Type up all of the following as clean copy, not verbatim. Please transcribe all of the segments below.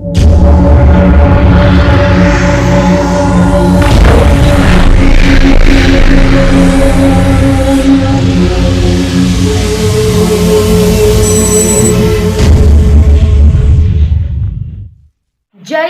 Jai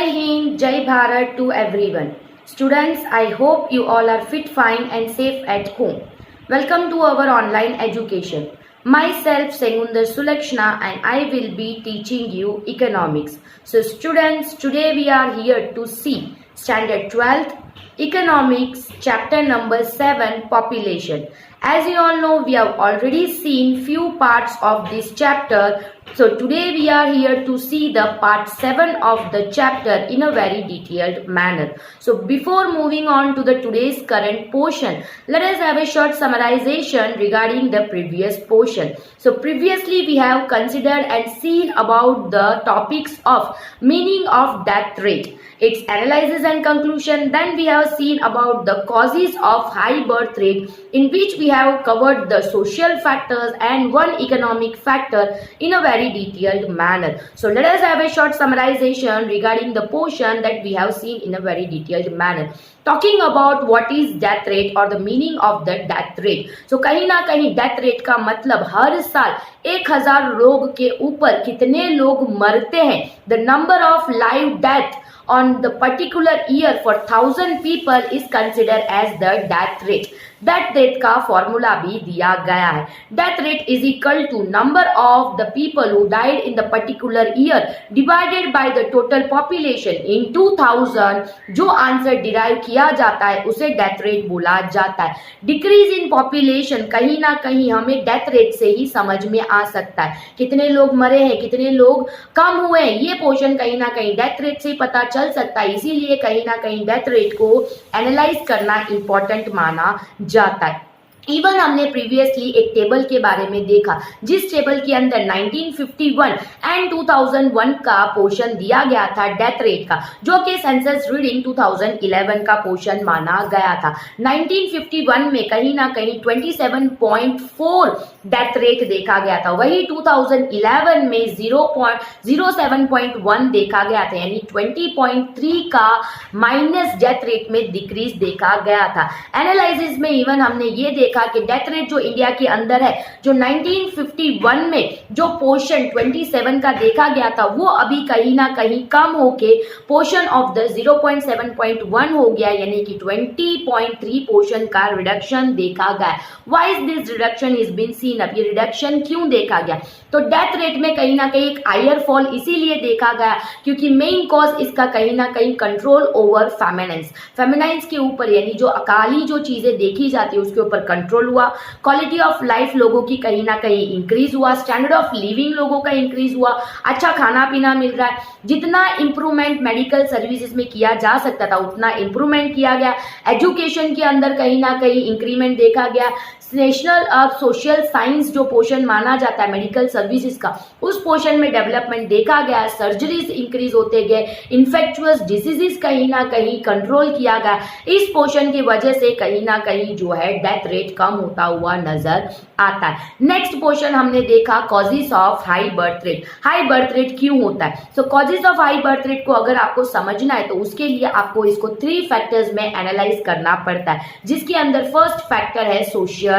Hind, Jai Bharat to everyone. Students, I hope you all are fit, fine and safe at home. Welcome to our online education. Myself Sengundar Sulakshna and I will be teaching you economics. So students, today we are here to see standard 12th economics chapter number 7 population. As you all know, we have already seen few parts of this chapter. So today we are here to see the part 7 of the chapter in a very detailed manner. So before moving on to the today's current portion, let us have a short summarization regarding the previous portion. So previously we have considered and seen about the topics of meaning of death rate, its analysis and conclusion. Then we have seen about the causes of high birth rate, in which we have covered the social factors and one economic factor in a very detailed manner. So let us have a short summarization regarding the portion that we have seen in a very detailed manner. Talking about what is death rate or the meaning of the death rate. So कहीं ना कहीं death rate का मतलब हर साल 1000 लोग के ऊपर कितने लोग मरते हैं. The number of live death on the particular year for 1000 people is considered as the death rate. Death rate का फॉर्मूला भी दिया गया है. Death rate is equal to number of the people who died in the particular year divided by the total population in 2000. जो answer derive किया जाता है उसे डेथ रेट बोला जाता है. डिक्रीज इन पॉपुलेशन कहीं ना कहीं हमें डेथ रेट से ही समझ में आ सकता है. कितने लोग मरे हैं, कितने लोग कम हुए हैं, ये पोर्शन कहीं ना कहीं डेथ रेट से पता चल सकता है. इसीलिए कहीं ना कहीं डेथ रेट को एनालाइज करना इंपॉर्टेंट माना जाता है. इवन हमने प्रीवियसली एक टेबल के बारे में देखा जिस टेबल के अंदर 1951 एंड 2001 का पोर्शन दिया गया था डेथ रेट का, जो कि सेंसस रीडिंग 2011 का पोर्शन माना गया था. 1951 में कहीं ना कहीं 27.4 डेथ रेट देखा गया था. वही 2011 में 0.07.1 देखा गया था, यानी 20.3 का माइनस डेथ रेट में डिक्रीज देखा गया था. एनालिसिस में इवन हमने ये देखा कि डेथ रेट जो इंडिया के अंदर है, जो 1951 में जो पोर्शन 27 का देखा गया था, वो अभी कहीं ना कहीं कम होके पोर्शन ऑफ द 0.7.1 हो गया, यानी कि 20.3 पोर्शन का रिडक्शन देखा गया. Why is this reduction is been seen? अब ये रिडक्शन क्यों देखा गया? तो डेथ रेट में कहीं ना कहीं एक हायर फॉल इसीलिए देखा गया क्योंकि मेन कॉज इसका कहीं ना कहीं कंट्रोल ओवर फेमिनाइंस के ऊपर, यानी जो अकाली जो चीजें देखी जाती है उसके ऊपर कंट्रोल हुआ. क्वालिटी ऑफ लाइफ लोगों की कहीं ना कहीं इंक्रीज हुआ. स्टैंडर्ड ऑफ लिविंग लोगों का इंक्रीज हुआ. अच्छा खाना पीना मिल रहा है. जितना इंप्रूवमेंट मेडिकल सर्विसेज में किया जा सकता था उतना इंप्रूवमेंट किया गया. एजुकेशन के अंदर कहीं ना कहीं इंक्रीमेंट देखा गया. नेशनल सोशल साइंस जो पोर्शन माना जाता है मेडिकल सर्विसेज का, उस पोर्शन में डेवलपमेंट देखा गया. सर्जरीज इंक्रीज होते गए. इन्फेक्चुअस डिसीजेस कहीं ना कहीं कंट्रोल किया गया. इस पोर्शन की वजह से कहीं ना कहीं जो है डेथ रेट कम होता हुआ नजर आता है. नेक्स्ट पोर्शन हमने देखा causes of high birth rate. High birth rate क्यों होता है? So causes of high birth rate को अगर आपको समझना है तो उसके लिए आपको इसको 3 फैक्टर्स में एनालाइज करना पड़ता है, जिसके अंदर फर्स्ट फैक्टर है सोशल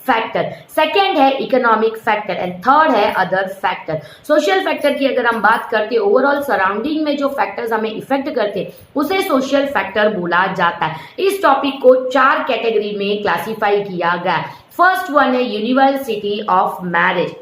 फैक्टर, सेकेंड है इकोनॉमिक फैक्टर एंड थर्ड है अदर फैक्टर. सोशल फैक्टर की अगर हम बात करते हैं, ओवरऑल सराउंडिंग में जो फैक्टर्स हमें इफेक्ट करते हैं उसे सोशल फैक्टर बोला जाता है. इस टॉपिक को 4 कैटेगरी में क्लासिफाई किया गया. फर्स्ट वन है university of marriage.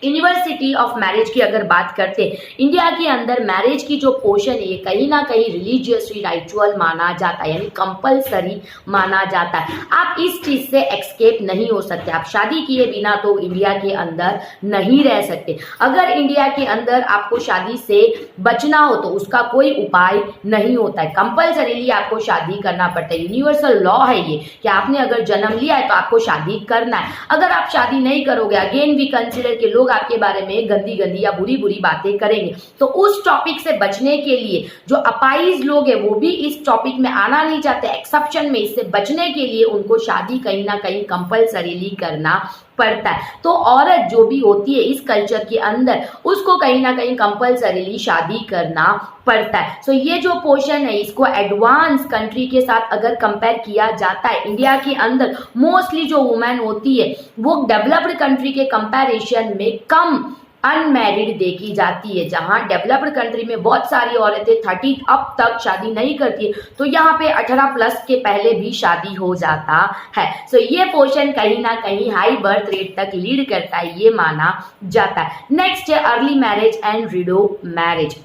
University of marriage की अगर बात करते हैं, इंडिया के अंदर मैरिज की जो पोर्शन है ये कहीं ना कहीं रिलीजियसली राइचुअल माना जाता है, यानी कंपलसरी माना जाता है. आप इस चीज से एक्सकेप नहीं हो सकते. आप शादी किए बिना तो इंडिया के अंदर नहीं रह सकते. अगर इंडिया के अंदर आपको शादी से बचना हो तो उसका कोई उपाय नहीं होता है. कंपलसरीली आपको शादी करना पड़ता है. यूनिवर्सल लॉ है ये कि आपने अगर जन्म लिया है तो आपको शादी करना है. अगर आप शादी नहीं करोगे, अगेन वी कंसिडर के लोग आपके बारे में गंदी गंदी या बुरी बुरी बातें करेंगे. तो उस टॉपिक से बचने के लिए जो अपाइज लोग हैं वो भी इस टॉपिक में आना नहीं चाहते. एक्सेप्शन में इससे बचने के लिए उनको शादी कहीं ना कहीं कंपलसरीली करना पड़ता है। तो औरत जो भी होती है इस कल्चर के अंदर उसको कहीं ना कहीं कंपल्सरीली शादी करना पड़ता है। सो ये जो पोर्शन है इसको एडवांस कंट्री के साथ अगर कंपेयर किया जाता है, इंडिया के अंदर मोस्टली जो वुमेन होती है वो डेवलप्ड कंट्री के कंपैरिजन में कम अनमैरिड देखी जाती है। जहां डेवलप्ड कंट्री में बहुत सारी औरतें 30 अब तक शादी नहीं करती है, तो यहाँ पे 18 प्लस के पहले भी शादी हो जाता है। सो ये पोर्शन कहीं ना कहीं हाई बर्थ रेट तक लीड करता है, ये माना जाता है। नेक्स्ट है early marriage and window marriage.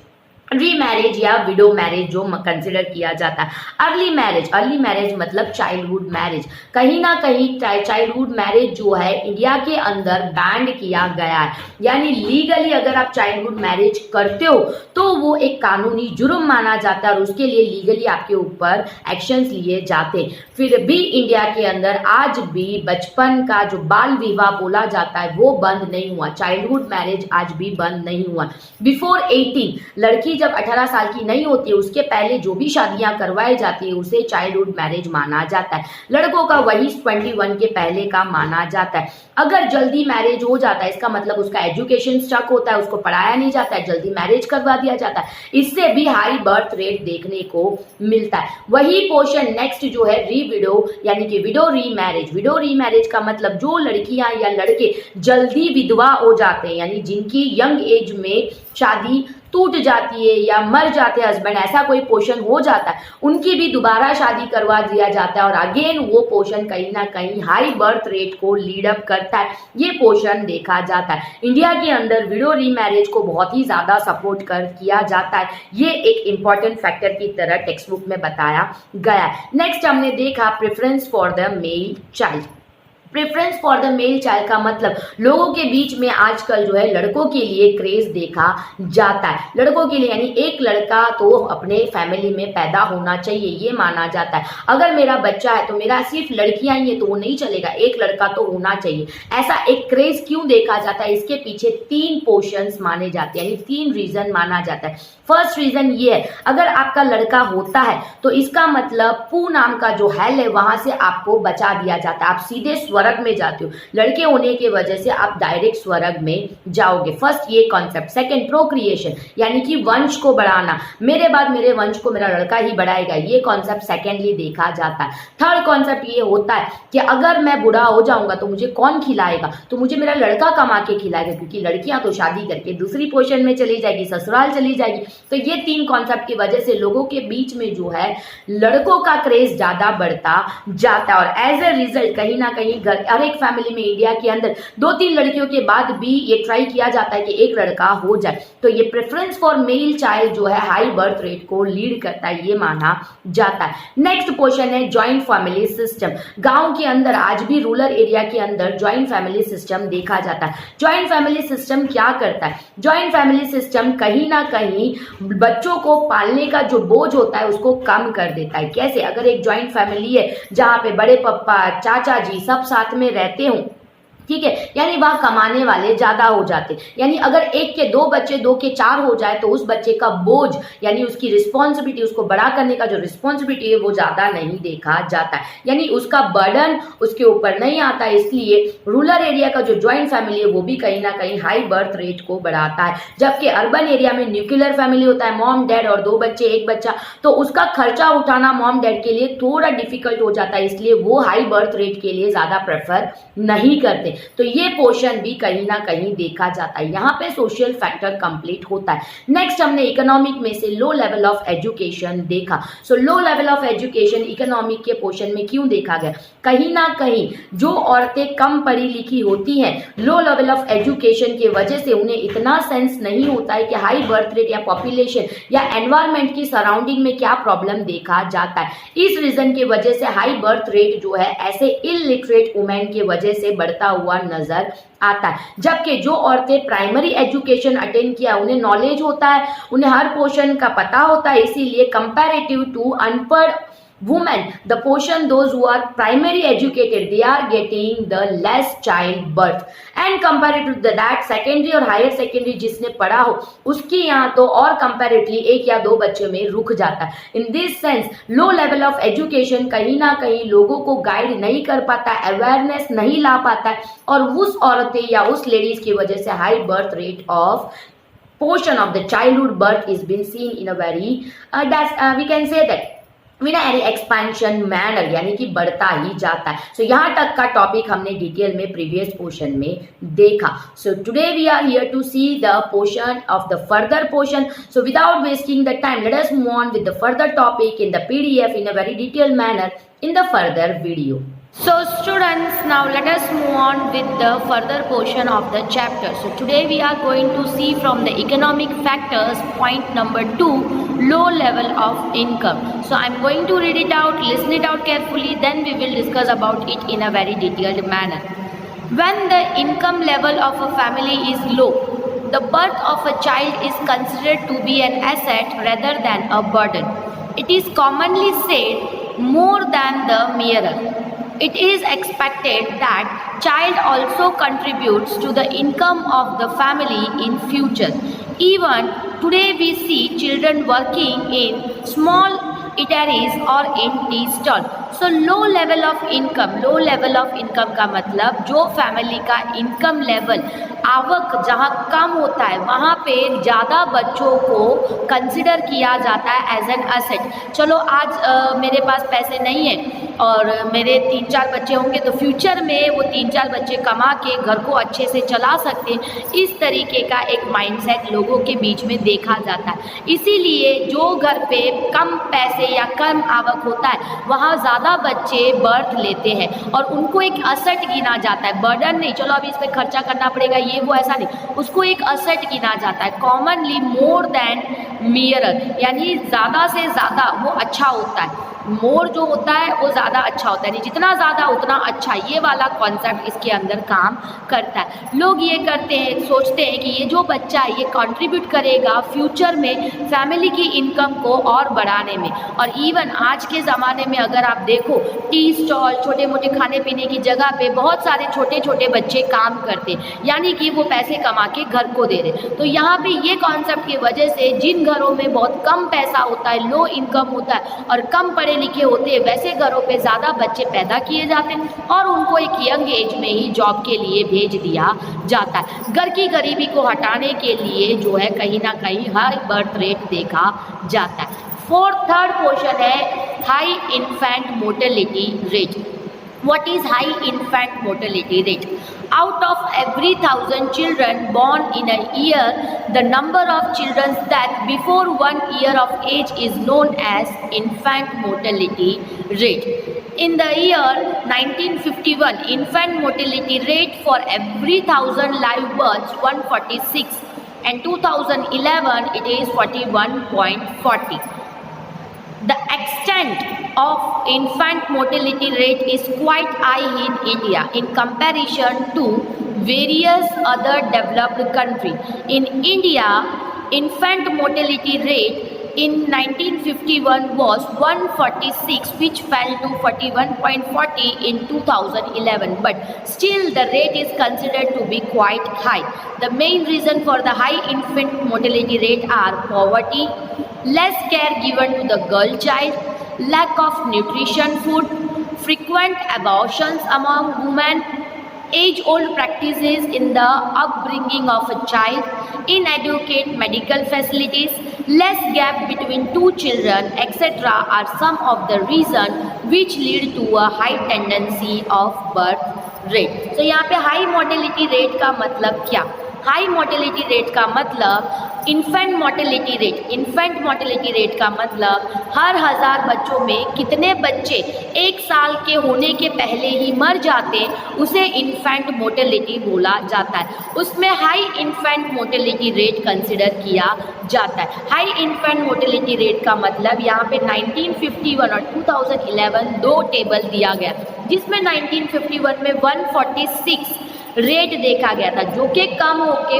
Remarriage या विडो मैरिज जो कंसिडर किया जाता है। अर्ली मैरिज मतलब चाइल्डहुड मैरिज। कहीं ना कहीं चाइल्डहुड मैरिज जो है इंडिया के अंदर बैंड किया गया है, यानी लीगली अगर आप चाइल्डहुड मैरिज करते हो तो वो एक कानूनी जुर्म माना जाता है और उसके लिए लीगली आपके ऊपर एक्शंस लिए जाते। फिर भी इंडिया के अंदर आज भी बचपन का जो बाल विवाह बोला जाता है वो बंद नहीं हुआ, चाइल्डहुड मैरिज आज भी बंद नहीं हुआ। बिफोर 18 लड़की जब 18 साल की नहीं होती है उसके पहले जो भी शादियां करवाई जाती है उसे चाइल्डहुड मैरिज माना जाता है। लड़कों का वही 21 के पहले का माना जाता है। अगर जल्दी मैरिज हो जाता है इसका मतलब उसका एजुकेशन स्टक होता है, उसको पढ़ाया नहीं जाता है, जल्दी मैरिज करवा दिया जाता है, इससे भी हाई बर्थ रेट देखने को मिलता है। वही पोर्शन नेक्स्ट जो है रीविडो यानी कि विडो रीमैरिज। विडो रीमैरिज का मतलब जो लड़कियां या लड़के जल्दी विधवा हो जाते हैं, यानी जिनकी यंग एज में शादी टूट जाती है या मर जाते हैं हस्बैंड, ऐसा कोई पोर्शन हो जाता है, उनकी भी दोबारा शादी करवा दिया जाता है और अगेन वो पोर्शन कहीं ना कहीं हाई बर्थ रेट को लीड अप करता है। ये पोर्शन देखा जाता है। इंडिया के अंदर विडो रीमैरिज को बहुत ही ज्यादा सपोर्ट किया जाता है, ये एक इंपॉर्टेंट फैक्टर की तरह टेक्स्ट बुक में बताया गया है। नेक्स्ट हमने देखा preference for the male child. Preference for the male child का मतलब लोगों के बीच में आजकल जो है लड़कों के लिए क्रेज देखा जाता है। लड़कों के लिए यानी एक लड़का तो अपने फैमिली में पैदा होना चाहिए, ये माना जाता है। अगर मेरा बच्चा है तो मेरा सिर्फ लड़कियां ही है तो वो नहीं चलेगा, एक लड़का तो होना चाहिए। ऐसा एक क्रेज क्यों देखा जाता है, इसके पीछे 3 पोर्शंस माने जाते हैं, यानी 3 रीजन माना जाता है। फर्स्ट रीजन ये है, अगर आपका लड़का होता है तो इसका मतलब पू नाम का जो हेल है वहां से आपको बचा दिया जाता है, आप सीधे स्वर्ग में जाते हो। लड़के होने की वजह से आप डायरेक्ट स्वर्ग में जाओगे। फर्स्ट ये कॉन्सेप्ट। सेकंड प्रोक्रिएशन यानी कि वंश को बढ़ाना, मेरे बाद मेरे वंश को मेरा लड़का ही बढ़ाएगा, ये कॉन्सेप्ट सेकेंडली देखा जाता है। थर्ड कॉन्सेप्ट ये होता है कि अगर मैं बूढ़ा हो जाऊंगा तो मुझे कौन खिलाएगा, तो मुझे मेरा लड़का कमा के खिलाएगा, क्योंकि लड़कियां तो शादी करके दूसरी पोर्शन में चली जाएगी, ससुराल चली जाएगी। तो ये 3 कॉन्सेप्ट की वजह से लोगों के बीच में जो है लड़कों का क्रेज ज्यादा बढ़ता जाता है और एज ए रिजल्ट कहीं ना कहीं हर एक फैमिली में इंडिया के अंदर 2-3 लड़कियों के बाद भी ये ट्राई किया जाता है कि एक लड़का हो जाए। तो ये प्रेफरेंस फॉर मेल चाइल्ड जो है हाई बर्थ रेट को लीड करता है, ये माना जाता है। नेक्स्ट पोर्शन है ज्वाइंट फैमिली सिस्टम। गांव के अंदर आज भी रूरल एरिया के अंदर ज्वाइंट फैमिली सिस्टम देखा जाता है। ज्वाइंट फैमिली सिस्टम क्या करता है, ज्वाइंट फैमिली सिस्टम कहीं ना कहीं बच्चों को पालने का जो बोझ होता है उसको कम कर देता है। कैसे, अगर एक ज्वाइंट फैमिली है जहां पे बड़े पप्पा चाचा जी सब साथ में रहते हो, ठीक है, यानी वहां कमाने वाले ज्यादा हो जाते, यानी अगर एक के 2 बच्चे 2 के 4 हो जाए तो उस बच्चे का बोझ यानी उसकी रिस्पॉन्सिबिलिटी, उसको बड़ा करने का जो रिस्पॉन्सिबिलिटी है वो ज्यादा नहीं देखा जाता है, यानी उसका बर्डन उसके ऊपर नहीं आता है। इसलिए रूरल एरिया का जो ज्वाइंट फैमिली है वो भी कहीं ना कहीं हाई बर्थ रेट को बढ़ाता है। जबकि अर्बन एरिया में न्यूक्लियर फैमिली होता है, मॉम डैड और 2 बच्चे 1 बच्चा, तो उसका खर्चा उठाना मॉम डैड के लिए थोड़ा डिफिकल्ट हो जाता है, इसलिए वो हाई बर्थ रेट के लिए ज्यादा प्रेफर नहीं करते। तो ये पोर्शन भी कहीं ना कहीं देखा जाता है, यहाँ पे सोशल फैक्टर कंप्लीट होता है। नेक्स्ट हमने इकोनॉमिक में से लो लेवल ऑफ एजुकेशन देखा। So low level of education economic के पोर्शन में क्यों देखा गया, कहीं ना कहीं जो औरतें कम पढ़ी लिखी होती हैं लो लेवल ऑफ एजुकेशन की वजह से उन्हें इतना सेंस नहीं होता है कि हाई बर्थ रेट या पॉपुलेशन या एनवायरमेंट की सराउंडिंग में क्या प्रॉब्लम देखा जाता है। इस रीजन की वजह से हाई बर्थ रेट जो है ऐसे इलिटरेट वुमेन की वजह से बढ़ता हुआ नजर आता है। जबकि जो औरतें प्राइमरी एजुकेशन अटेंड किया उन्हें नॉलेज होता है, उन्हें हर पोर्शन का पता होता है, इसीलिए कंपैरेटिव टू अनपढ़ women, the portion, those who are primary educated, they are getting the less child birth and comparative to that secondary और higher secondary जिसने पढ़ा हो उसकी यहाँ तो और comparatively एक या दो बच्चों में रुक जाता है. In this sense, low level of education कहीं ना कहीं लोगों को गाइड नहीं कर पाता, अवेयरनेस नहीं ला पाता है और उस औरतें या उस लेडीज की वजह से high birth rate of portion of the childhood birth is been seen in a very we can say that in a expansion manner, यानी कि बढ़ता ही जाता है. So यहाँ तक का टॉपिक हमने डिटेल में प्रीवियस पोर्शन में देखा. So today we are here to see the portion of the further portion. So without wasting the time, let us move on with the further topic in the PDF in a very detailed manner in the further video. So students, now let us move on with the further portion of the chapter. So today we are going to see from the economic factors point number 2, low level of income. So I am going to read it out, listen it out carefully, then we will discuss about it in a very detailed manner. When the income level of a family is low, the birth of a child is considered to be an asset rather than a burden. It is commonly said more than the mirror. It is expected that child also contributes to the income of the family in future. Even today we see children working in small eateries or in tea stall. So low level of income का मतलब जो family का income level आवक जहाँ कम होता है वहाँ पे ज़्यादा बच्चों को कंसिडर किया जाता है एज एन असेट. चलो आज मेरे पास पैसे नहीं है और मेरे 3-4 बच्चे होंगे तो फ्यूचर में वो 3-4 बच्चे कमा के घर को अच्छे से चला सकते हैं. इस तरीके का एक माइंडसेट लोगों के बीच में देखा जाता है. इसीलिए जो घर पे कम पैसे या कम आवक होता है वहाँ ज़्यादा बच्चे बर्थ लेते हैं और उनको एक असेट गिना जाता है. बर्डन नहीं, चलो अभी इस पर खर्चा करना पड़ेगा ये वो ऐसा नहीं, उसको एक असेट गिना जाता है. कॉमनली मोर देन मिरर, यानी ज़्यादा से ज़्यादा वो अच्छा होता है. मोर जो होता है वो ज़्यादा अच्छा होता है, नहीं जितना ज़्यादा उतना अच्छा. ये वाला कॉन्सेप्ट इसके अंदर काम करता है. लोग ये करते हैं, सोचते हैं कि ये जो बच्चा है ये कंट्रीब्यूट करेगा फ्यूचर में फैमिली की इनकम को और बढ़ाने में. और इवन आज के ज़माने में अगर आप देखो टी स्टॉल, छोटे मोटे खाने पीने की जगह पे बहुत सारे छोटे छोटे बच्चे काम करते हैं, यानी कि वो पैसे कमा के घर को दे रहे. तो यहाँ पे ये कॉन्सेप्ट की वजह से जिन घरों में बहुत कम पैसा होता है, लो इनकम होता है और कम पढ़े लिखे होते हैं, वैसे घरों पे ज़्यादा बच्चे पैदा किए जाते हैं और उनको एक यंग एज में ही जॉब के लिए भेज दिया जाता है. घर की गरीबी को हटाने के लिए जो है कहीं ना कहीं हाई बर्थ रेट देखा जाता है. थर्ड पोर्शन है high infant mortality rate. What is high infant mortality rate? Out of every 1,000 children born in a year, the number of children death before 1 year of age is known as infant mortality rate. In the year 1951, infant mortality rate for every 1,000 live births 146, and 2011 it is 41.40. The extent of infant mortality rate is quite high in India in comparison to various other developed countries. In India, infant mortality rate in 1951 was 146, which fell to 41.40 in 2011, but still the rate is considered to be quite high. The main reason for the high infant mortality rate are poverty, less care given to the girl child, lack of nutrition food, frequent abortions among women, age-old practices in the upbringing of a child, inadequate medical facilities, less gap between two children, etc. are some of the reasons which lead to a high tendency of birth rate. So यहाँ पे high mortality rate का मतलब क्या? High mortality rate का मतलब infant mortality rate. Infant mortality rate का मतलब हर 1000 बच्चों में कितने बच्चे 1 साल के होने के पहले ही मर जाते, उसे इन्फेंट मोर्टेलिटी बोला जाता है. उसमें high infant mortality rate consider किया जाता है. हाई इन्फेंट मोर्टेलिटी रेट का मतलब यहाँ पे 1951 और 2011 दो टेबल दिया गया, जिसमें 1951 में 146 रेट देखा गया था, जो कि कम होके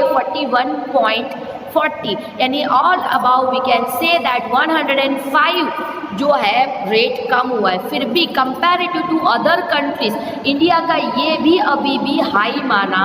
140, यानी all about we can say that 105 जो है रेट कम हुआ है। फिर भी comparative to other countries India का ये भी अभी भी हाई माना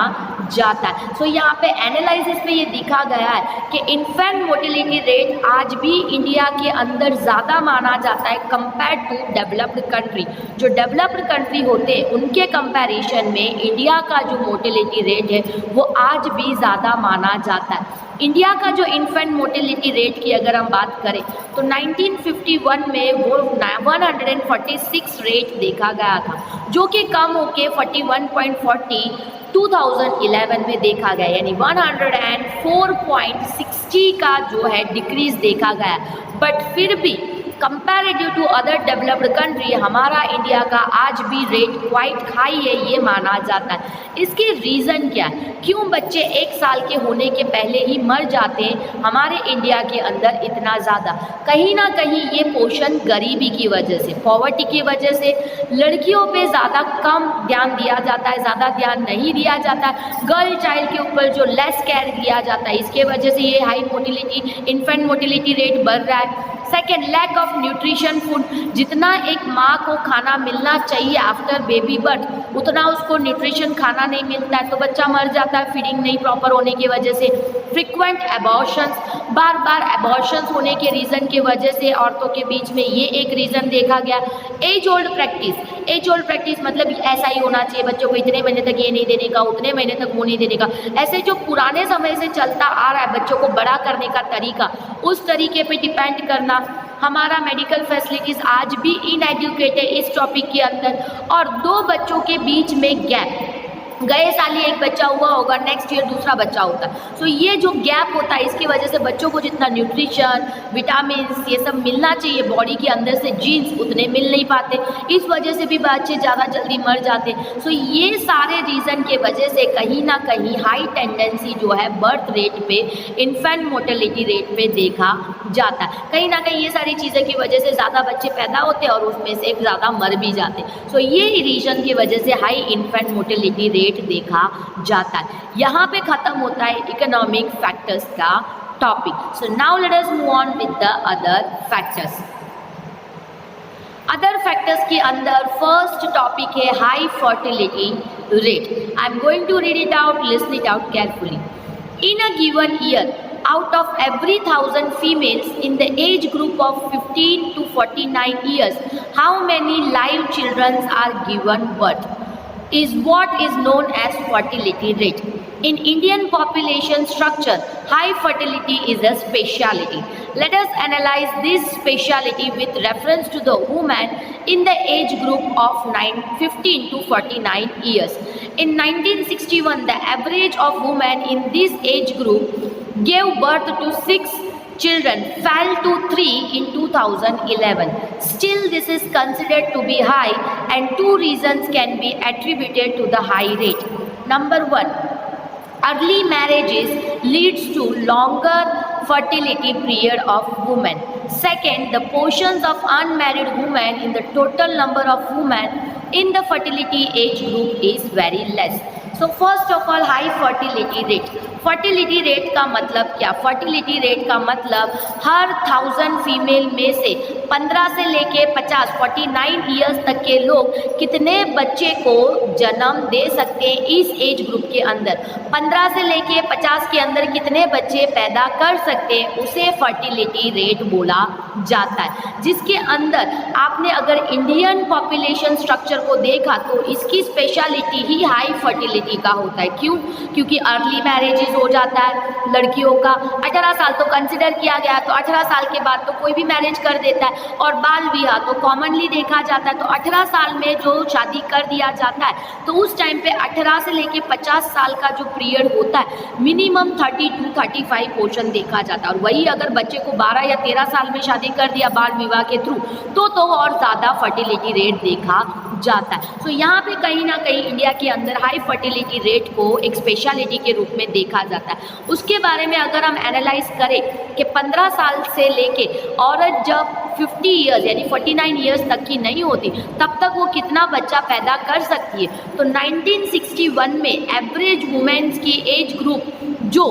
जाता है। सो यहाँ पे एनालिसिस में ये दिखा गया है कि इन्फेंट मोर्टेलिटी रेट आज भी इंडिया के अंदर ज़्यादा माना जाता है कंपेयर टू डेवलप्ड कंट्री। जो डेवलप्ड कंट्री होते हैं उनके कंपैरिजन में इंडिया का जो मोर्टेलिटी रेट है वो आज भी ज़्यादा माना जाता है। इंडिया का जो इन्फेंट मोर्टेलिटी रेट की अगर हम बात करें तो 1951 में वो 146 रेट देखा गया था, जो कि कम होके 41.40 2011 में देखा गया, यानी 104.60 का जो है डिक्रीज देखा गया। बट फिर भी comparative to other developed country हमारा इंडिया का आज भी रेट क्वाइट हाई है, ये माना जाता है। इसके रीज़न क्या है, क्यों बच्चे 1 साल के होने के पहले ही मर जाते हैं हमारे इंडिया के अंदर इतना ज़्यादा? कहीं ना कहीं ये पोषण गरीबी की वजह से, पॉवर्टी की वजह से लड़कियों पे ज़्यादा कम ध्यान दिया जाता है, ज़्यादा ध्यान नहीं दिया जाता है। गर्ल चाइल्ड के ऊपर जो लेस केयर दिया जाता है, इसके वजह से ये high mortality, infant mortality rate बढ़ रहा है। Second, lack of nutrition food. जितना एक माँ को खाना मिलना चाहिए आफ्टर बेबी बर्थ उतना उसको न्यूट्रिशन खाना नहीं मिलता है, तो बच्चा मर जाता है फीडिंग नहीं प्रॉपर होने की वजह से। फ्रिक्वेंट एबॉर्शंस, बार बार एबॉर्शंस होने के रीज़न की वजह से औरतों के बीच में ये एक रीज़न देखा गया। Age old practice, age old practice मतलब ऐसा ही होना चाहिए, बच्चों को इतने महीने तक ये नहीं देने का, उतने महीने तक वो नहीं देने का। ऐसे जो पुराने समय से चलता आ रहा है बच्चों को बड़ा करने का तरीका, उस तरीके पे डिपेंड करना। हमारा मेडिकल फैसिलिटीज़ आज भी इनएडुकेट है इस टॉपिक के अंदर। और 2 बच्चों के बीच में गैप, गए साल ही एक बच्चा हुआ होगा, नेक्स्ट ईयर दूसरा बच्चा होता है। सो ये जो गैप होता है इसकी वजह से बच्चों को जितना न्यूट्रिशन, विटामिन ये सब मिलना चाहिए बॉडी के अंदर से, जीन्स उतने मिल नहीं पाते, इस वजह से भी बच्चे ज़्यादा जल्दी मर जाते। सो ये सारे रीज़न के वजह से कहीं ना कहीं हाई टेंडेंसी जो है बर्थ रेट पे, इन्फेंट मोर्टेलिटी रेट पे देखा जाता है। कहीं ना कहीं ये सारी चीज़ें की वजह से ज़्यादा बच्चे पैदा होते हैं और उसमें से ज़्यादा मर भी जाते। सो ये रीज़न की वजह से हाई इन्फेंट मोर्टेलिटी रेट देखा जाता है। यहाँ पे खत्म होता है इकोनॉमिक फैक्टर्स का topic. So now let us move on with the other factors. Other factors के अंदर फर्स्ट टॉपिक है high fertility rate. I am going to read it out, listen it out carefully. In a given year, out of every 1000 females in the age group of 15 to 49 years, how many live children are given birth? Is what is known as fertility rate. In Indian population structure, high fertility is a speciality. Let us analyze this speciality with reference to the woman in the age group of 15 to 49 years. In 1961, the average of women in this age group gave birth to 6 children, fell to 3 in 2011. Still, this is considered to be high, and 2 reasons can be attributed to the high rate. Number 1, early marriages leads to longer fertility period of women. Second, the portions of unmarried women in the total number of women in the fertility age group is very less. So first of all, high fertility rate. Fertility rate का मतलब क्या? Fertility rate का मतलब हर 1000 female में से 15 से लेके 50 49 years तक के लोग कितने बच्चे को जन्म दे सकते हैं इस एज ग्रुप के अंदर। 15 से लेके 50 के अंदर कितने बच्चे पैदा कर सकते हैं, उसे फर्टिलिटी रेट बोला जाता है। जिसके अंदर आपने अगर इंडियन पॉपुलेशन स्ट्रक्चर को देखा तो इसकी स्पेशलिटी ही हाई फर्टिलिटी का होता है। क्यों? क्योंकि अर्ली मैरिजेज हो जाता है लड़कियों का। 18 साल तो कंसिडर किया गया, तो 18 साल के बाद तो कोई भी मैरिज कर देता है। और बाल विवाह तो कॉमनली देखा जाता है, तो 18 साल में जो शादी कर दिया जाता है तो उस टाइम पे 18 से लेके 50 साल का जो पीरियड होता है मिनिमम 30 to 35 पोर्शन देखा जाता है। और वही अगर बच्चे को 12 या 13 साल में शादी कर दिया बाल विवाह के थ्रू तो और ज़्यादा फर्टिलिटी रेट देखा जाता है। तो यहाँ पे कहीं ना कहीं इंडिया के अंदर हाई फर्टिलिटी रेट को एक स्पेशलिटी के रूप में देखा जाता है। उसके बारे में अगर हम एनालाइज करें कि 15 साल से लेके औरत जब 50 ईयर्स यानी 49 ईयर्स तक की नहीं होती तब तक वो कितना बच्चा पैदा कर सकती है, तो 1961 में एवरेज वुमेन्स की एज ग्रुप जो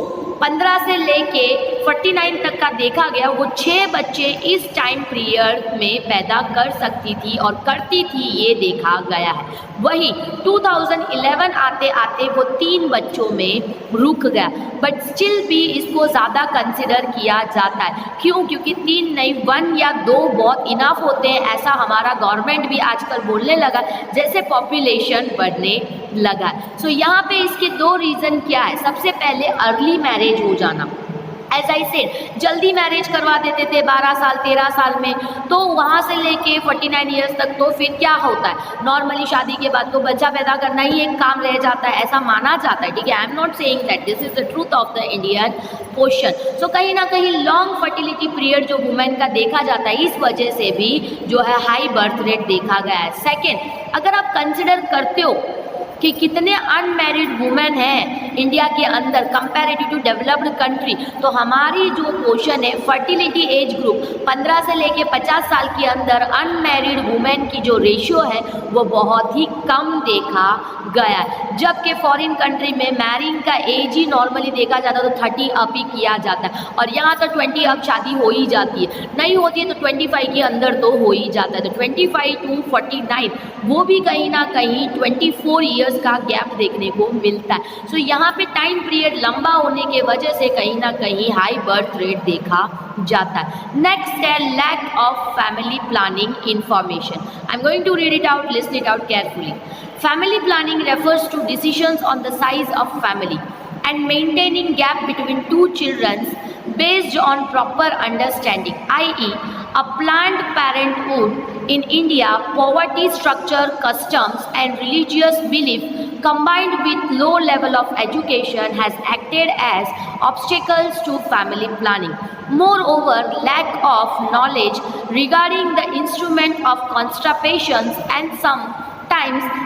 15 से लेके 49 तक का देखा गया, वो 6 बच्चे इस टाइम पीरियड में पैदा कर सकती थी और करती थी, ये देखा गया है। वही 2011 आते आते वो 3 बच्चों में रुक गया, बट स्टिल भी इसको ज़्यादा कंसिडर किया जाता है। क्यों? क्योंकि 3 नहीं 1 या 2 बहुत इनफ होते हैं, ऐसा हमारा गवर्नमेंट भी आजकल बोलने लगा जैसे पॉपुलेशन बढ़ने लगा। सो यहाँ पे इसके 2 रीज़न क्या है। सबसे पहले अर्ली मैरिज हो जाना, एज आई सेड जल्दी मैरिज करवा देते थे 12 साल 13 साल में, तो वहाँ से लेके 49 ईयर्स तक तो फिर क्या होता है, नॉर्मली शादी के बाद तो बच्चा पैदा करना ही एक काम रह जाता है, ऐसा माना जाता है। ठीक है, I am not saying that this is the truth of the Indian question. So कहीं ना कहीं लॉन्ग फर्टिलिटी पीरियड जो वुमेन का देखा जाता है, इस वजह से भी जो है हाई बर्थ रेट देखा गया है। सेकेंड, अगर आप कंसिडर करते हो कि कितने अनमैरिड वुमेन हैं इंडिया के अंदर कंपैरेटिव टू डेवलप्ड कंट्री, तो हमारी जो क्वेश्चन है फर्टिलिटी एज ग्रुप 15 से लेके 50 साल के अंदर अनमैरिड वुमेन की जो रेशियो है वो बहुत ही कम देखा गया है। जबकि फॉरेन कंट्री में मैरिंग का एज ही नॉर्मली देखा जाता है तो 30 अप ही किया जाता है, और यहाँ तो 20 अप शादी हो ही जाती है, नहीं होती है तो 25 के अंदर तो हो ही जाता है। तो 25 to 49 वो भी कहीं ना कहीं 24 ईयर्स का गैप देखने को मिलता है। सो यहाँ पे टाइम पीरियड लंबा होने के वजह से कहीं ना कहीं हाई बर्थ रेट देखा जाता है। नेक्स्ट है lack of family planning information. I am going to read it out, listen it out carefully. Family planning refers to decisions on the size of family and maintaining gap between 2 children based on proper understanding, i.e. a planned parenthood in India, poverty structure, customs and religious belief combined with low level of education has acted as obstacles to family planning. Moreover, lack of knowledge regarding the instrument of contraception and sometimes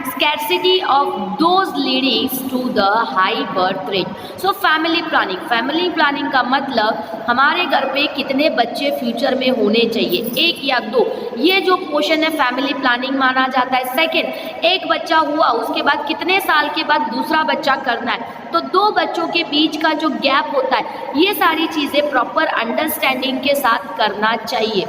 scarcity of those leads to the high birth rate. So family planning का मतलब हमारे घर पे कितने बच्चे future में होने चाहिए, 1 या 2, ये जो क्वेश्चन है फैमिली प्लानिंग माना जाता है। सेकंड, एक बच्चा हुआ उसके बाद कितने साल के बाद दूसरा बच्चा करना है, तो 2 बच्चों के बीच का जो गैप होता है, ये सारी चीज़ें प्रॉपर अंडरस्टैंडिंग के साथ करना चाहिए।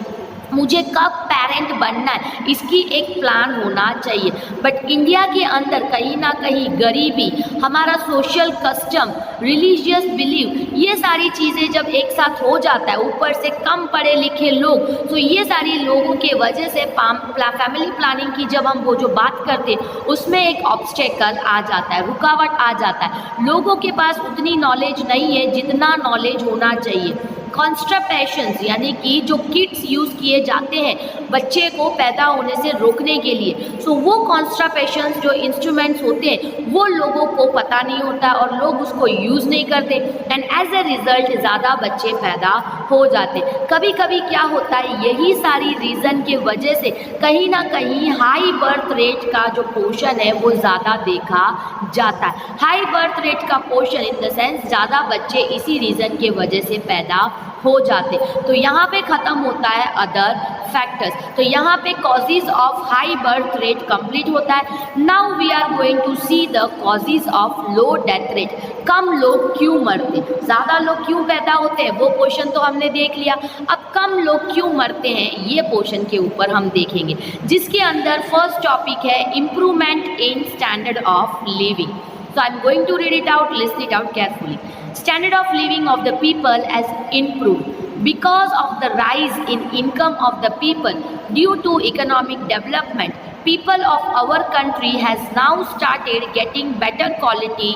मुझे कब पेरेंट बनना है इसकी एक प्लान होना चाहिए। बट इंडिया के अंदर कहीं ना कहीं गरीबी, हमारा सोशल कस्टम, रिलीजियस बिलीव, ये सारी चीज़ें जब एक साथ हो जाता है, ऊपर से कम पढ़े लिखे लोग, तो ये सारी लोगों के वजह से फैमिली प्लानिंग की जब हम वो जो बात करते हैं उसमें एक ऑब्स्टेकल आ जाता है, रुकावट आ जाता है। लोगों के पास उतनी नॉलेज नहीं है जितना नॉलेज होना चाहिए। कॉन्स्ट्रापेशंस यानी कि जो किट्स यूज़ किए जाते हैं बच्चे को पैदा होने से रोकने के लिए, सो वो कॉन्स्ट्रापेशंस जो इंस्ट्रूमेंट्स होते हैं वो लोगों को पता नहीं होता और लोग उसको यूज़ नहीं करते, एंड एज ए रिज़ल्ट ज़्यादा बच्चे पैदा हो जाते। कभी कभी क्या होता है, यही सारी रीज़न के वजह से कहीं ना कहीं हाई बर्थ रेट का जो पोर्शन है वो ज़्यादा देखा जाता है। हाई बर्थ रेट का पोर्शन इन द सेंस ज़्यादा बच्चे इसी रीज़न के वजह से पैदा हो जाते। तो यहाँ पे ख़त्म होता है अदर फैक्टर्स, तो यहाँ पे causes of high birth rate complete होता है। Now we are going to see the causes of low death rate. कम लोग क्यों मरते, ज़्यादा लोग क्यों पैदा होते हैं, वो क्वेश्चन तो हमने देख लिया। अब कम लोग क्यों मरते हैं, ये क्वेश्चन के ऊपर हम देखेंगे, जिसके अंदर फर्स्ट टॉपिक है improvement in standard of living. So I'm going to read it out, listen it out carefully. Standard of living of the people has improved because of the rise in income of the people due to economic development. People of our country has now started getting better quality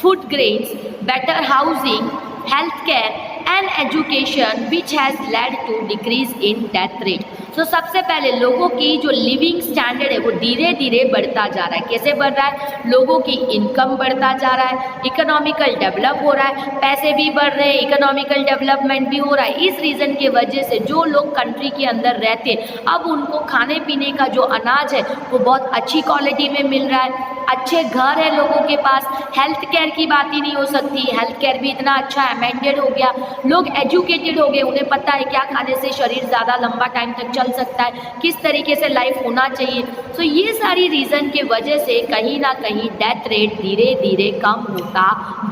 food grains, better housing, healthcare and education, which has led to decrease in death rate. तो सबसे पहले लोगों की जो living standard है वो धीरे धीरे बढ़ता जा रहा है। कैसे बढ़ रहा है, लोगों की इनकम बढ़ता जा रहा है, इकोनॉमिकल डेवलप हो रहा है, पैसे भी बढ़ रहे हैं, इकोनॉमिकल डेवलपमेंट भी हो रहा है। इस रीज़न की वजह से जो लोग कंट्री के अंदर रहते हैं अब उनको खाने पीने का जो अनाज है वो बहुत अच्छी क्वालिटी में मिल रहा है, अच्छे घर है लोगों के पास। हेल्थ केयर की बात ही नहीं हो सकती, हेल्थ केयर भी इतना अच्छा अमेंडेड हो गया, लोग एजुकेटेड हो गए, उन्हें पता है क्या खाने से शरीर ज़्यादा लंबा टाइम तक चल सकता है, किस तरीके से लाइफ होना चाहिए। तो ये सारी रीज़न के वजह से कहीं ना कहीं डेथ रेट धीरे धीरे कम होता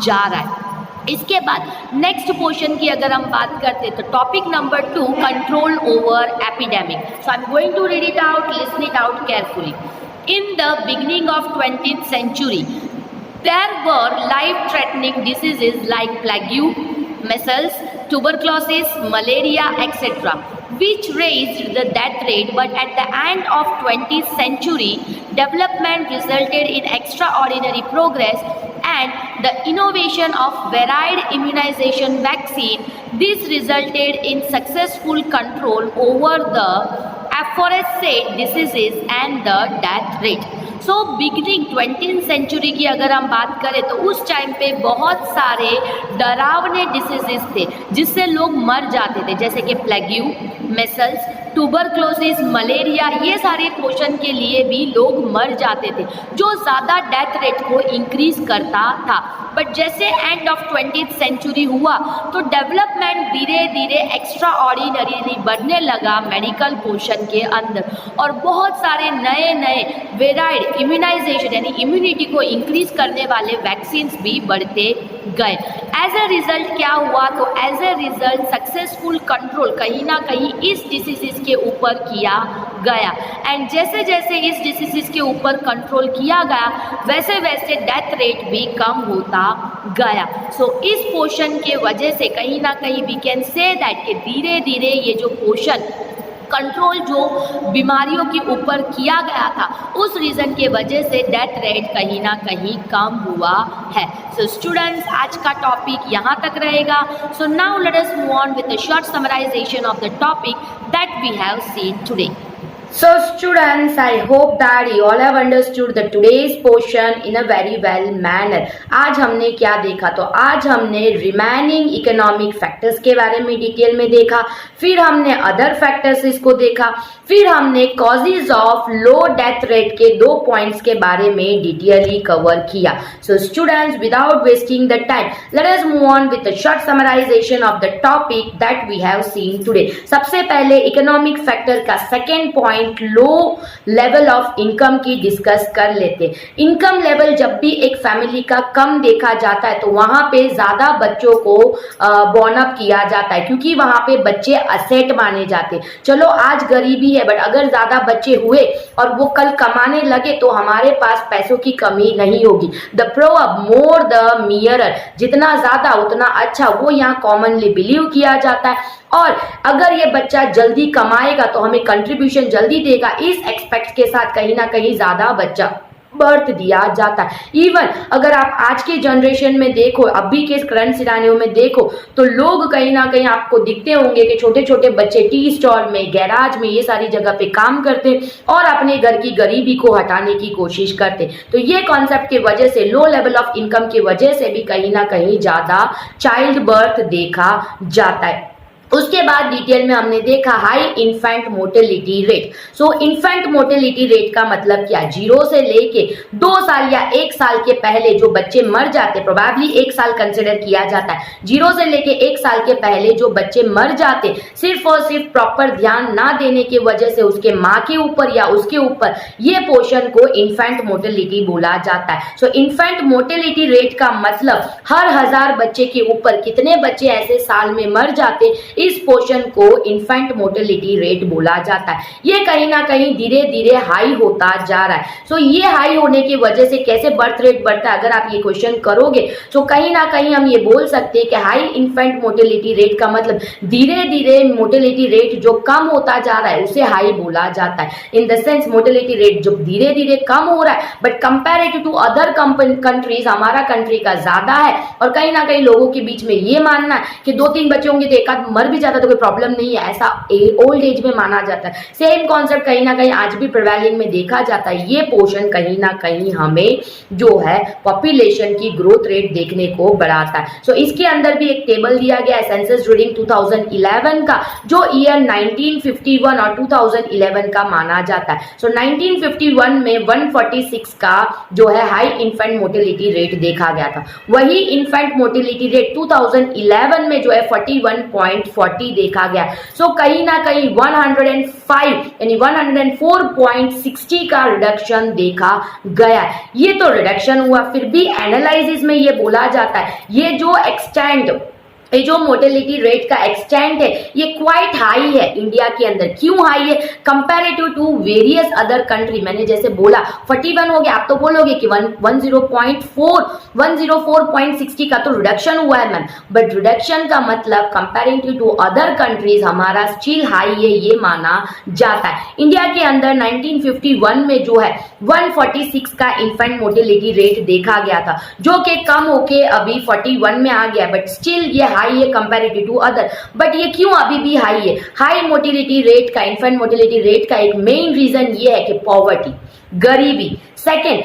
जा रहा है। इसके बाद नेक्स्ट पोर्शन की अगर हम बात करते तो topic number 2, control over epidemic. So I am going to read it out, listen it out carefully. In the beginning of 20th century there were life-threatening diseases like plague, measles, tuberculosis, malaria, etc., which raised the death rate. But at the end of 20th century, development resulted in extraordinary progress and the innovation of varied immunization vaccine. This resulted in successful control over the aforesaid diseases and the death rate. So beginning 20th century की अगर हम बात करें तो उस time पे बहुत सारे डरावने डिसीजेस थे जिससे लोग मर जाते थे, जैसे कि प्लेग्यू, मेसल्स, ट्यूबरक्लोसिस, मलेरिया, ये सारे पोषण के लिए भी लोग मर जाते थे जो ज़्यादा डेथ रेट को इंक्रीज करता था. बट जैसे एंड ऑफ 20th सेंचुरी हुआ तो डेवलपमेंट धीरे धीरे एक्स्ट्रा ऑर्डिनरी बढ़ने लगा मेडिकल पोषण के अंदर और बहुत सारे नए नए वेराइड इम्यूनाइजेशन यानी इम्यूनिटी को इंक्रीज करने वाले वैक्सीन्स भी बढ़ते गए. एज ए रिजल्ट क्या हुआ, तो as a result successful control कहीं ना कहीं इस डिसीज़ के ऊपर किया गया. एंड जैसे जैसे इस डिसीज़ के ऊपर कंट्रोल किया गया वैसे वैसे डेथ रेट भी कम होता गया. सो इस पोषण के वजह से कहीं ना कहीं वी कैन से दैट कि धीरे धीरे ये जो पोषण कंट्रोल जो बीमारियों के ऊपर किया गया था उस रीज़न के वजह से डेथ रेट कहीं ना कहीं कम हुआ है. सो स्टूडेंट्स, आज का टॉपिक यहाँ तक रहेगा. So now let us move on with a short summarization of the topic that we have seen today. So students, I hope that you all have understood the today's portion in a very well manner. आज हमने क्या देखा, तो आज हमने remaining economic factors के बारे में डिटेल में देखा, फिर हमने अदर फैक्टर्स इसको देखा, फिर हमने causes of low death rate के 2 पॉइंट्स के बारे में डिटेयली कवर किया. So students, without wasting the time let us move on with the short summarization of the topic that we have seen today. सबसे पहले इकोनॉमिक फैक्टर का second point low level of income की discuss कर लेते. Income level जब भी एक family का कम देखा जाता है तो वहां पे ज्यादा बच्चों को बॉर्न अप किया जाता है क्योंकि वहां पे बच्चे असेट माने जाते. चलो आज गरीबी है बट अगर ज्यादा बच्चे हुए और वो कल कमाने लगे तो हमारे पास पैसों की कमी नहीं होगी. द प्रोवर्ब मोर द मियरर, जितना ज्यादा उतना अच्छा, वो यहाँ कॉमनली बिलीव किया जाता है. और अगर ये बच्चा जल्दी कमाएगा तो हमें कंट्रीब्यूशन जल्दी देगा, इस एक्सपेक्ट के साथ कहीं ना कहीं ज्यादा बच्चा बर्थ दिया जाता है. इवन अगर आप आज के जनरेशन में देखो, अभी के करंट सिनारियो में देखो तो लोग कहीं ना कहीं आपको दिखते होंगे कि छोटे छोटे बच्चे टी स्टॉल में, गैराज में, ये सारी जगह पे काम करते और अपने घर की गरीबी को हटाने की कोशिश करते. तो ये कॉन्सेप्ट की वजह से, लो लेवल ऑफ इनकम की वजह से भी कहीं ना कहीं ज्यादा चाइल्ड बर्थ देखा जाता है. उसके बाद डिटेल में हमने देखा हाई इन्फेंट मोर्टेलिटी रेट. सो इन्फेंट मोर्टेलिटी रेट का मतलब क्या, 0 से लेके 2 साल या 1 साल के पहले जो बच्चे मर जाते, प्रोबेबली 1 साल कंसिडर किया जाता है, 0 से लेके 1 साल के पहले जो बच्चे मर जाते सिर्फ और सिर्फ प्रॉपर ध्यान ना देने की वजह से उसके माँ के ऊपर या उसके ऊपर, ये पोर्शन को इन्फेंट मोर्टेलिटी बोला जाता है. सो इन्फेंट मोर्टेलिटी रेट का मतलब हर 1000 बच्चे के ऊपर कितने बच्चे ऐसे साल में मर जाते, इस पोर्शन को इन्फेंट मोर्टेलिटी रेट बोला जाता है. ये कहीं ना कहीं धीरे धीरे हाई होता जा रहा है. सो ये हाई होने की वजह से कैसे बर्थ रेट बढ़ता है, अगर आप ये क्वेश्चन करोगे तो कहीं ना कहीं हम ये बोल सकते हैं कि हाई इन्फेंट मोर्टेलिटी रेट का मतलब धीरे धीरे मोर्टेलिटी रेट जो कम होता जा रहा है उसे हाई बोला जाता है. In the sense mortality rate जो धीरे धीरे कम हो रहा है but comparative to other countries हमारा कंट्री का ज्यादा है. और कहीं ना कहीं लोगों के बीच में ये मानना है कि 2-3 बच्चे होंगे तो एक आध मर भी जाता तो कोई प्रॉब्लम नहीं है, ऐसा ओल्ड एज में माना जाता है. सेम कॉन्सेप्ट कहीं ना कहीं आज भी प्रिवेलिंग में देखा जाता है. ये पोर्शन कहीं ना कहीं हमें जो है पॉपुलेशन की ग्रोथ रेट देखने को बढ़ाता है. सो इसके अंदर भी एक टेबल दिया गया है सेंसस ड्यूरिंग 2011 का, जो ईयर 1951 और 2011 का माना जाता है. सो 1951 में 146 का जो है हाई इन्फेंट मोर्टेलिटी रेट देखा गया था. वही इन्फेंट मोर्टेलिटी रेट 2011 में जो है 41.4 140 देखा गया। सो कहीं ना कहीं 105 यानी 104.60 का रिडक्शन देखा गया। ये तो रिडक्शन हुआ, फिर भी एनालिसिस में ये बोला जाता है ये जो एक्सटेंड, ये जो मोर्टेलिटी रेट का एक्सटेंट है ये क्वाइट हाई है इंडिया के अंदर। क्यों हाई है comparative to various other country? मैंने जैसे बोला 41 हो गया, आप तो बोलोगे कि 104.60 का तो रिडक्शन हुआ है मैम, बट रिडक्शन का मतलब कंपैरेटिव टू अदर कंट्रीज हमारा स्टिल हाई है, ये माना जाता है। इंडिया के अंदर 1951 में जो है 146 का इन्फेंट मोर्टेलिटी रेट देखा गया था, जो कि कम होके अभी 41 में आ गया, बट स्टिल ये हाई है कंपैरेटिव टू अदर। बट ये क्यों अभी भी हाई है? हाई मोर्टेलिटी रेट का, इन्फेंट मोर्टेलिटी रेट का एक मेन रीजन ये है कि पॉवर्टी, गरीबी। सेकेंड,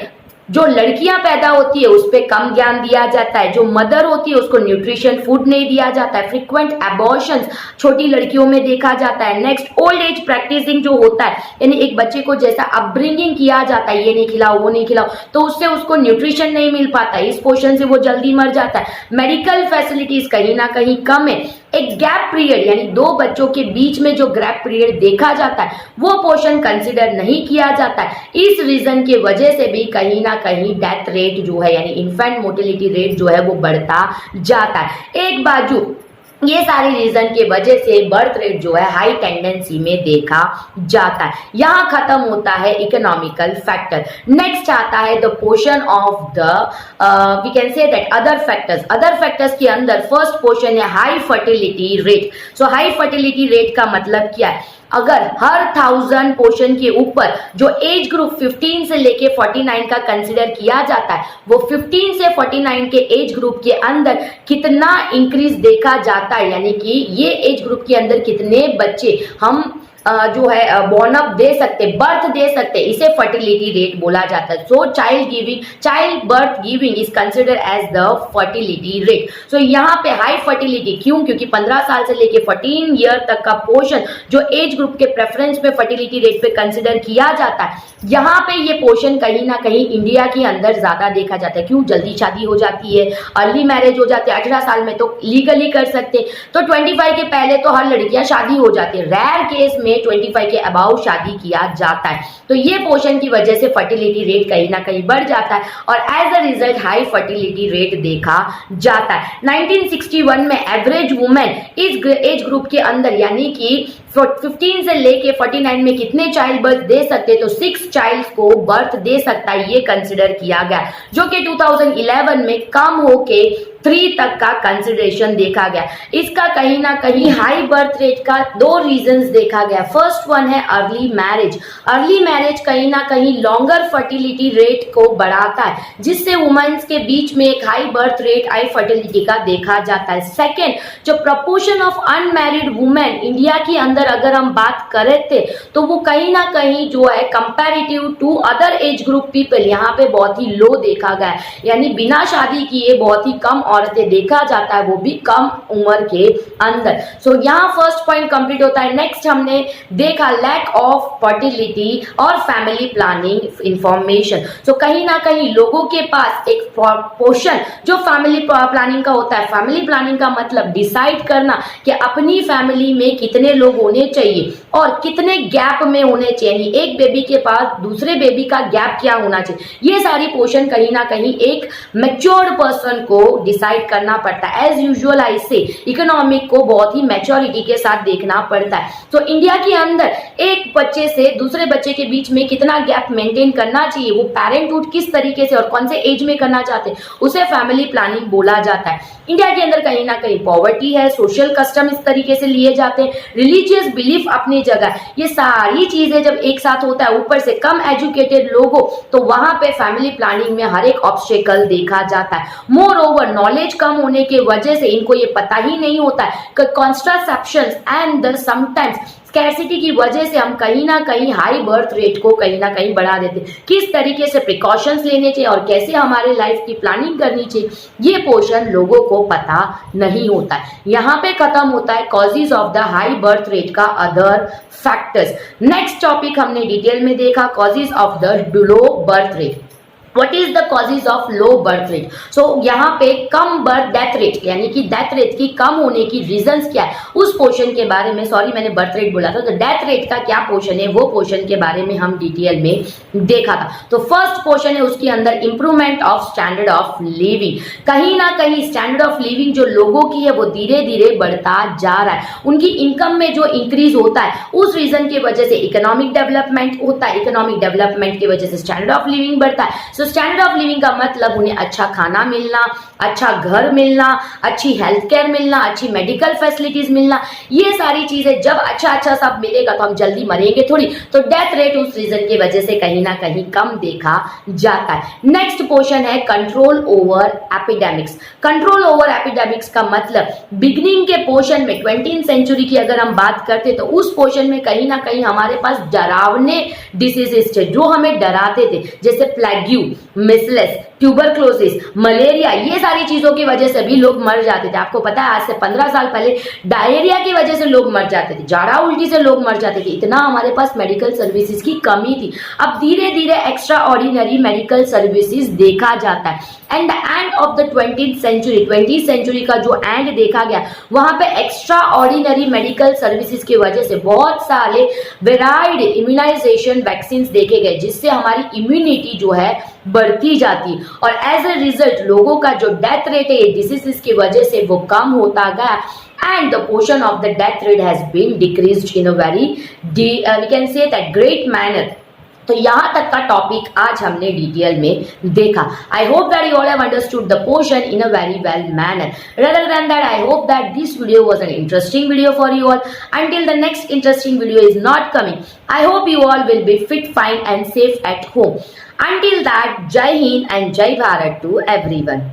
जो लड़कियां पैदा होती है उस पर कम ध्यान दिया जाता है, जो मदर होती है उसको न्यूट्रिशन फूड नहीं दिया जाता है, फ्रीक्वेंट एबॉर्शंस छोटी लड़कियों में देखा जाता है। नेक्स्ट, ओल्ड एज प्रैक्टिसिंग जो होता है, यानी एक बच्चे को जैसा अपब्रिंगिंग किया जाता है, ये नहीं खिलाओ वो नहीं खिलाओ, तो उससे उसको न्यूट्रिशन नहीं मिल पाता, इस पोर्शन से वो जल्दी मर जाता है। मेडिकल फैसिलिटीज कहीं ना कहीं कम है। एक गैप पीरियड यानी दो बच्चों के बीच में जो गैप पीरियड देखा जाता है वो पोर्शन कंसिडर नहीं किया जाता है। इस रीजन की वजह से भी कहीं ना कहीं डेथ रेट जो है यानी इन्फेंट मोर्टेलिटी रेट जो है वो बढ़ता जाता है। एक बाजू ये सारे रीजन के वजह से बर्थ रेट जो है हाई टेंडेंसी में देखा जाता है। यहाँ खत्म होता है इकोनॉमिकल फैक्टर। नेक्स्ट आता है the portion of the we can say that other factors. Other factors के अंदर फर्स्ट पोर्शन है high fertility rate. So high fertility rate का मतलब क्या है? अगर हर 1000 पोर्शन के ऊपर जो एज ग्रुप 15 से लेके 49 का कंसिडर किया जाता है, वो 15 से 49 के एज ग्रुप के अंदर कितना इंक्रीज देखा जाता है, यानी कि ये एज ग्रुप के अंदर कितने बच्चे हम जो है बॉर्न अप दे सकते, बर्थ दे सकते, इसे फर्टिलिटी रेट बोला जाता है। So child birth giving is consider as the fertility rate. So यहाँ पे हाई फर्टिलिटी क्यों? क्योंकि 15 साल से लेके 14 ईयर तक का पोर्शन जो एज ग्रुप के प्रेफरेंस पे फर्टिलिटी रेट पे कंसिडर किया जाता है, यहाँ पे ये पोर्शन कहीं ना कहीं इंडिया के अंदर ज्यादा देखा जाता है। क्यों? जल्दी शादी हो जाती है, अर्ली मैरिज हो जाती है, 18 साल में तो लीगली कर सकते, तो 25 के पहले तो हर लड़कियां शादी हो जाती है, रेयर केस में 25 के अबाउ शादी किया जाता है। तो ये पोर्शन की वजह से फर्टिलिटी रेट कहीं ना कहीं बढ़ जाता है और as a result high fertility rate देखा जाता है। 1961 में एवरेज वुमेन इस एज ग्रुप के अंदर यानी कि 15 से लेके 49 में कितने चाइल्ड बर्थ दे सकते, तो 6 चाइल्ड को बर्थ दे सकता है, ये कंसिडर किया गया, जो कि 2011 में कम होके 3 तक का कंसिडरेशन देखा गया। इसका कहीं ना कहीं हाई बर्थ रेट का 2 रीजंस देखा गया। फर्स्ट वन है अर्ली मैरिज। अर्ली मैरिज कहीं ना कहीं लॉन्गर फर्टिलिटी रेट को बढ़ाता है, जिससे वुमेन्स के बीच में एक high birth rate, high fertility का देखा जाता है। सेकेंड, जो proportion of unmarried women India के अंदर अगर हम बात करें थे, तो वो कहीं ना कहीं जो है comparative to other age group people यहाँ पे बहुत ही लो देखा गया है, यानी बिना शादी किए बहुत ही कम औरतें देखा जाता है, वो भी कम उम्र के अंदर। सो यहाँ फर्स्ट पॉइंट कंप्लीट होता है। नेक्स्ट हमने देखा लैक ऑफ फर्टिलिटी और फैमिली प्लानिंग इंफॉर्मेशन। सो कहीं ना कहीं लोगों के पास एक पोर्शन जो फैमिली प्लानिंग का होता है। फैमिली प्लानिंग का मतलब डिसाइड करना कि अपनी फैमिली में कितने लोग होने चाहिए और कितने गैप में होने चाहिए, एक बेबी के पास दूसरे बेबी का गैप क्या होना चाहिए। ये सारी पोर्शन कहीं ना कहीं एक मैच्योर्ड पर्सन को डिसाइड करना पड़ता है। एज यूजुअल आई से इकोनॉमिक को बहुत ही मैच्योरिटी के साथ देखना पड़ता है। तो इंडिया के अंदर एक बच्चे से दूसरे बच्चे के बीच में कितना गैप मेंटेन करना चाहिए, वो पेरेंटहुड किस तरीके से और कौन से एज में करना चाहते हैं, उसे फैमिली प्लानिंग बोला जाता है। इंडिया के अंदर कहीं ना कहीं पॉवर्टी है, सोशल कस्टम इस तरीके से लिए जाते हैं, रिलीजियस बिलीफ अपनी जगह, ये सारी चीजें जब एक साथ होता है, ऊपर से कम एजुकेटेड लोग हो, तो वहां पे फैमिली प्लानिंग में हर एक ऑब्स्टेकल देखा जाता है। मोर ओवर नॉलेज कम होने की वजह से इनको ये पता ही नहीं होता है कि कॉन्ट्रासेप्शन एंड समटाइम्स स्कैर्सिटी की वजह से हम कहीं ना कहीं हाई बर्थ रेट को कहीं ना कहीं बढ़ा देते हैं। किस तरीके से प्रिकॉशंस लेने चाहिए और कैसे हमारे लाइफ की प्लानिंग करनी चाहिए, ये पोर्शन लोगों को पता नहीं होता है। यहाँ पे खत्म होता है causes of the high birth rate का अदर फैक्टर्स। नेक्स्ट टॉपिक हमने डिटेल में देखा causes of the low birth rate. What is the causes of low birth rate? So यहाँ पे कम बर्थ डेथ रेट यानी कि डेथ रेट की कम होने की रीजंस क्या है, उस पोर्शन के बारे में, सॉरी मैंने बर्थ रेट बोला था, तो डेथ रेट का क्या पोर्शन है वो पोर्शन के बारे में हम डिटेल में देखा था। तो फर्स्ट पोर्शन है उसके अंदर improvement of standard of living. कहीं ना कहीं स्टैंडर्ड ऑफ लिविंग जो लोगों की है वो धीरे धीरे बढ़ता जा रहा है, उनकी इनकम में जो इंक्रीज होता है उस रीजन की वजह से इकोनॉमिक डेवलपमेंट होता है, इकोनॉमिक डेवलपमेंट की वजह से स्टैंडर्ड ऑफ लिविंग बढ़ता है। सो स्टैंडर्ड ऑफ लिविंग का मतलब उन्हें अच्छा खाना मिलना, अच्छा घर मिलना, अच्छी हेल्थ केयर मिलना, अच्छी मेडिकल फैसिलिटीज मिलना, ये सारी चीजें जब अच्छा सब मिलेगा तो हम जल्दी मरेंगे थोड़ी, तो डेथ रेट उस रीजन की वजह से कहीं ना कहीं कम देखा जाता है। नेक्स्ट पोर्शन है control over epidemics. Control over epidemics का मतलब बिगनिंग के पोर्शन में 20th सेंचुरी की अगर हम बात करते तो उस पोर्शन में कहीं ना कहीं हमारे पास डरावने डिसीजेस थे जो हमें डराते थे, जैसे प्लेग्यू, मिसलेस, ट्यूबरक्लोसिस, मलेरिया, ये सारी चीजों की वजह से भी लोग मर जाते थे। आपको पता है आज से 15 साल पहले डायरिया की वजह से लोग मर जाते थे, जाड़ा उल्टी से लोग मर जाते थे, इतना हमारे पास मेडिकल सर्विसेज की कमी थी। अब धीरे धीरे एक्स्ट्रा ऑर्डिनरी मेडिकल सर्विसेज देखा जाता है। And the end of the 20th century, 20th century का जो एंड देखा गया वहां पे एक्स्ट्रा ऑर्डिनरी मेडिकल सर्विसेज की वजह से बहुत सारे वेराइड इम्यूनाइजेशन वैक्सीन देखे गए जिससे हमारी इम्यूनिटी जो है बढ़ती जाती, और एज ए रिजल्ट लोगों का जो डेथ रेट है डिसीजेस की वजह से वो कम होता गया, and the portion of the death rate has been decreased in a very we can say that great manner। तो यहां तक का टॉपिक आज हमने डिटेल में देखा। I hope that you all have understood the portion in a very well manner. Rather than that, I hope that this video was an interesting video for you all. Until the next interesting video is not coming, I hope you all will be fit, fine and safe at home. Until that, Jai Hind and Jai Bharat to everyone.